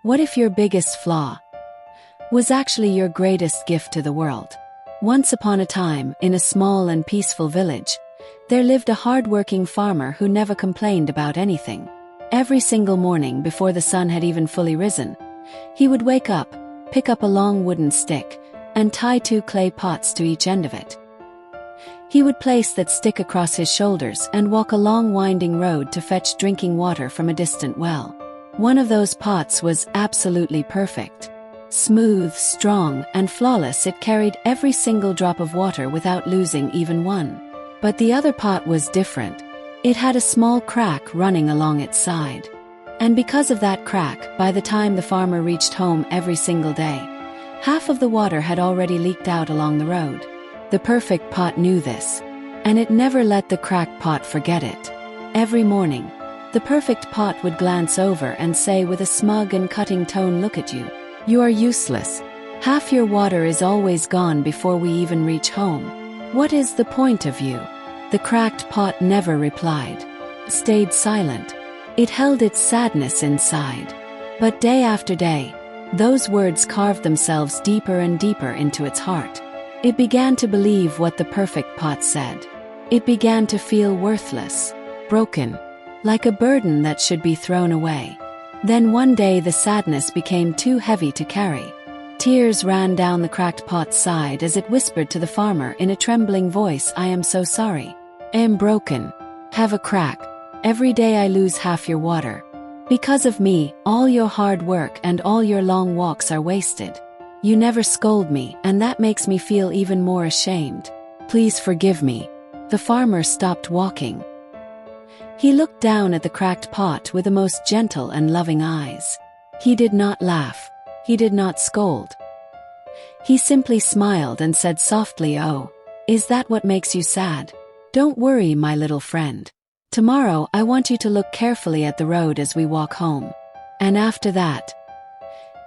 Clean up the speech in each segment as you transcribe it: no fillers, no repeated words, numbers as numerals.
What if your biggest flaw was actually your greatest gift to the world? Once upon a time, in a small and peaceful village, there lived a hard-working farmer who never complained about anything. Every single morning before the sun had even fully risen, he would wake up, pick up a long wooden stick, and tie 2 clay pots to each end of it. He would place that stick across his shoulders and walk a long winding road to fetch drinking water from a distant well. One of those pots was absolutely perfect. Smooth, strong, and flawless, it carried every single drop of water without losing even one. But the other pot was different. It had a small crack running along its side. And because of that crack, by the time the farmer reached home every single day, half of the water had already leaked out along the road. The perfect pot knew this, and it never let the cracked pot forget it. Every morning, the perfect pot would glance over and say with a smug and cutting tone, "Look at you. You are useless. Half your water is always gone before we even reach home. What is the point of you?" The cracked pot never replied, stayed silent. It held its sadness inside. But day after day, those words carved themselves deeper and deeper into its heart. It began to believe what the perfect pot said. It began to feel worthless, broken, like a burden that should be thrown away. Then one day the sadness became too heavy to carry. Tears ran down the cracked pot's side as it whispered to the farmer in a trembling voice, "I am so sorry. I am broken. Have a crack. Every day I lose half your water. Because of me, all your hard work and all your long walks are wasted. You never scold me, and that makes me feel even more ashamed. Please forgive me." The farmer stopped walking. He looked down at the cracked pot with the most gentle and loving eyes. He did not laugh. He did not scold. He simply smiled and said softly, "Oh, is that what makes you sad? Don't worry, my little friend. Tomorrow I want you to look carefully at the road as we walk home. And after that,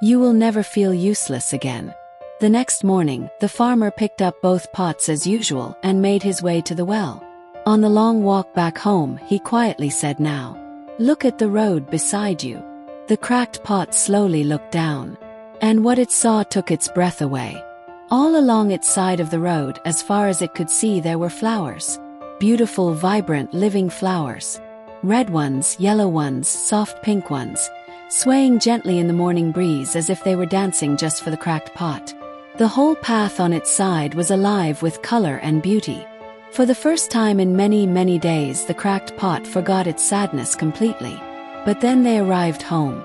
you will never feel useless again." The next morning, the farmer picked up both pots as usual and made his way to the well. On the long walk back home, he quietly said, "Now, look at the road beside you." The cracked pot slowly looked down, and what it saw took its breath away. All along its side of the road, as far as it could see, there were flowers. Beautiful, vibrant, living flowers. Red ones, yellow ones, soft pink ones, swaying gently in the morning breeze as if they were dancing just for the cracked pot. The whole path on its side was alive with color and beauty. For the first time in many, many days, the cracked pot forgot its sadness completely. But then they arrived home,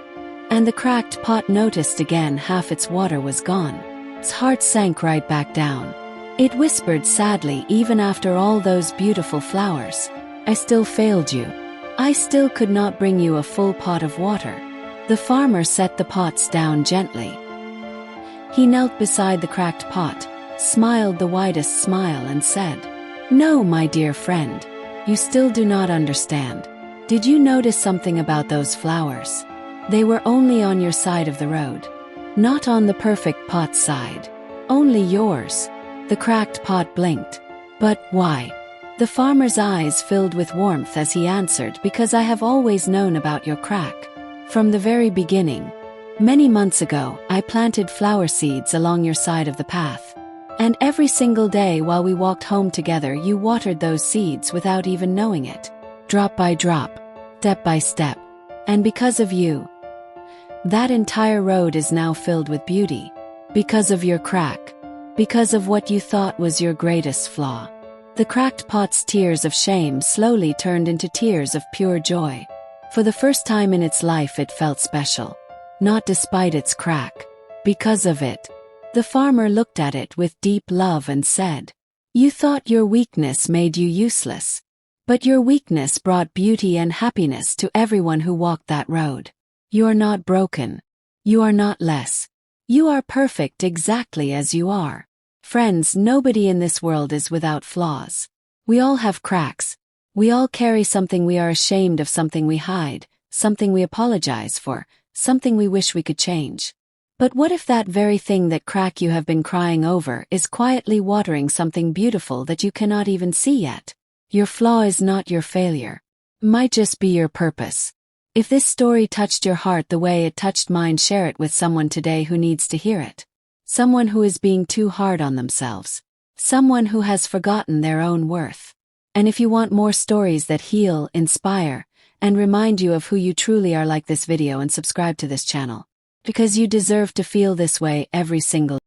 and the cracked pot noticed again half its water was gone. Its heart sank right back down. It whispered sadly, "Even after all those beautiful flowers, I still failed you. I still could not bring you a full pot of water." The farmer set the pots down gently. He knelt beside the cracked pot, smiled the widest smile and said, "No, my dear friend, you still do not understand. Did you notice something about those flowers? They were only on your side of the road, not on the perfect pot's side. Only yours." The cracked pot blinked. "But why?" The farmer's eyes filled with warmth as he answered, "Because I have always known about your crack. From the very beginning. Many months ago, I planted flower seeds along your side of the path. And every single day while we walked home together, you watered those seeds without even knowing it. Drop by drop, step by step. And because of you, that entire road is now filled with beauty. Because of your crack. Because of what you thought was your greatest flaw." The cracked pot's tears of shame slowly turned into tears of pure joy. For the first time in its life, it felt special. Not despite its crack. Because of it. The farmer looked at it with deep love and said, "You thought your weakness made you useless. But your weakness brought beauty and happiness to everyone who walked that road. You are not broken. You are not less. You are perfect exactly as you are." Friends, nobody in this world is without flaws. We all have cracks. We all carry something we are ashamed of, something we hide, something we apologize for, something we wish we could change. But what if that very thing, that crack you have been crying over, is quietly watering something beautiful that you cannot even see yet? Your flaw is not your failure. It might just be your purpose. If this story touched your heart the way it touched mine, share it with someone today who needs to hear it. Someone who is being too hard on themselves. Someone who has forgotten their own worth. And if you want more stories that heal, inspire, and remind you of who you truly are, like this video and subscribe to this channel. Because you deserve to feel this way every single